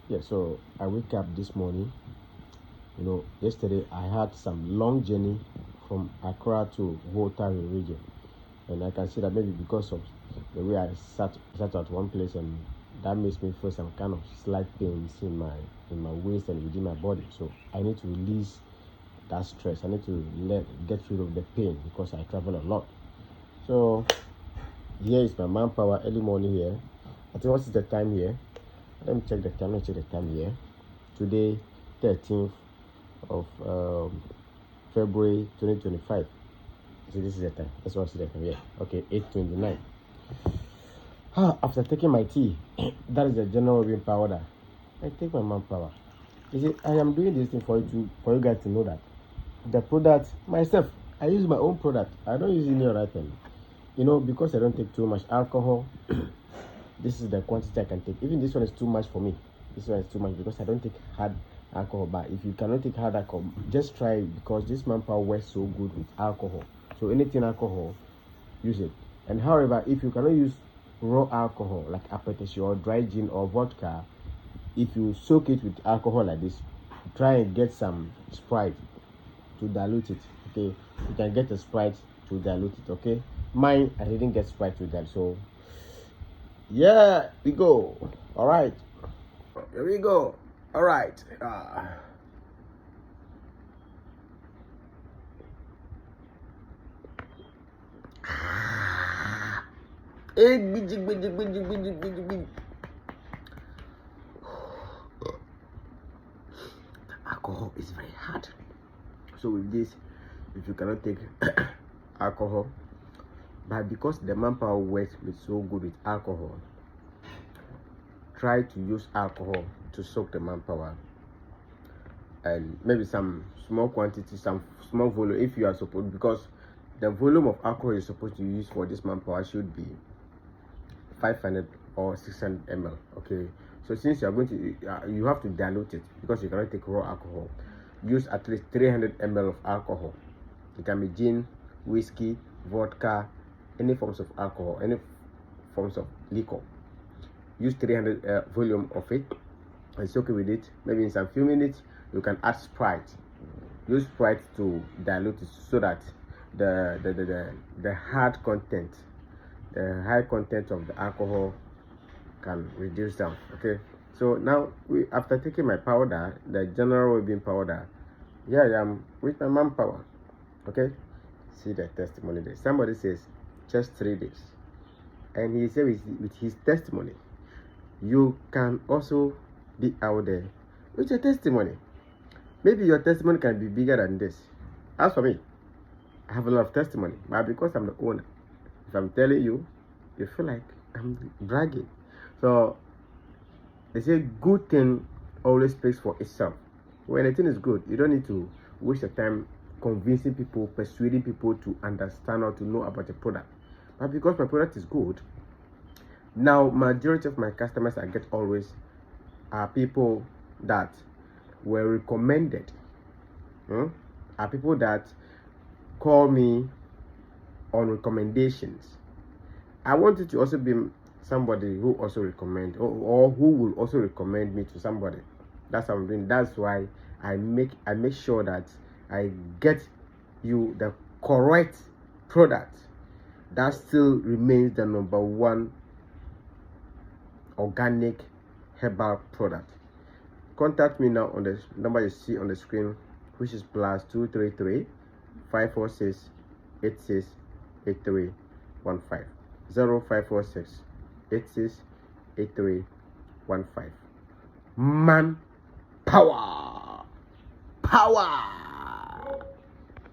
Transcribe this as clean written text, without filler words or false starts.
Yeah, so I wake up this morning. Yesterday I had some long journey from Accra to Volta region, and I can see that maybe because of the way I sat at one place, and that makes me feel some kind of slight pains in my waist and within my body. So I need to release that stress. I need to get rid of the pain because I travel a lot. So here is my manpower early morning here. I think what's the time here? Let me check the time here. Today, 13th of February 2025. See, this is the time. That's what I see the time here. Okay, 8:29. After taking my tea, that is the general being powder. I take my manpower. You see, I am doing this thing for you guys to know that the product myself, I use my own product. I don't use any other thing. Because I don't take too much alcohol. This is the quantity I can take. Even this one is too much for me. This one is too much because I don't take hard alcohol. But if you cannot take hard alcohol, just try it, because this manpower works so good with alcohol. So anything alcohol, use it. And however, if you cannot use raw alcohol like aperitif or dry gin or vodka, if you soak it with alcohol like this, try and get some Sprite to dilute it. Okay, you can get a Sprite to dilute it. Okay, mine, I didn't get Sprite to dilute, so yeah, we go. All right, here we go. All right. Alcohol is very hard. So with this, if you cannot take alcohol, but because the manpower works with so good with alcohol, try to use alcohol to soak the manpower, and maybe some small quantity, some small volume if you are supposed, because the volume of alcohol you're supposed to use for this manpower should be 500 or 600 ml. Okay, so since you are going to you have to dilute it, because you cannot take raw alcohol. Use at least 300 ml of alcohol. It can be gin, whiskey, vodka, any forms of alcohol, any forms of liquor. Use 300 volume of it and soak it with it. Maybe in some few minutes you can add Sprite. Use Sprite to dilute it so that the hard content, the high content of the alcohol can reduce down. Okay, so now after taking my powder, the general well-being powder, here I am with my manpower. Okay, see the testimony there. Somebody says just 3 days, and he said with his testimony, you can also be out there with your testimony. Maybe your testimony can be bigger than this. As for me, I have a lot of testimony, but because I'm the owner, if I'm telling you, you feel like I'm bragging. So they say good thing always speaks for itself. When a thing is good, you don't need to waste your time convincing people, persuading people to understand or to know about the product. But because my product is good, now majority of my customers I get always are people that were recommended. Are people that call me on recommendations. I want you to also be somebody who also recommend, or who will also recommend me to somebody. That's what I'm doing. That's why I make sure that I get you the correct product that still remains the #1 organic herbal product. Contact me now on the number you see on the screen, which is +233 546 86 8315 0546 86 8315. Man power.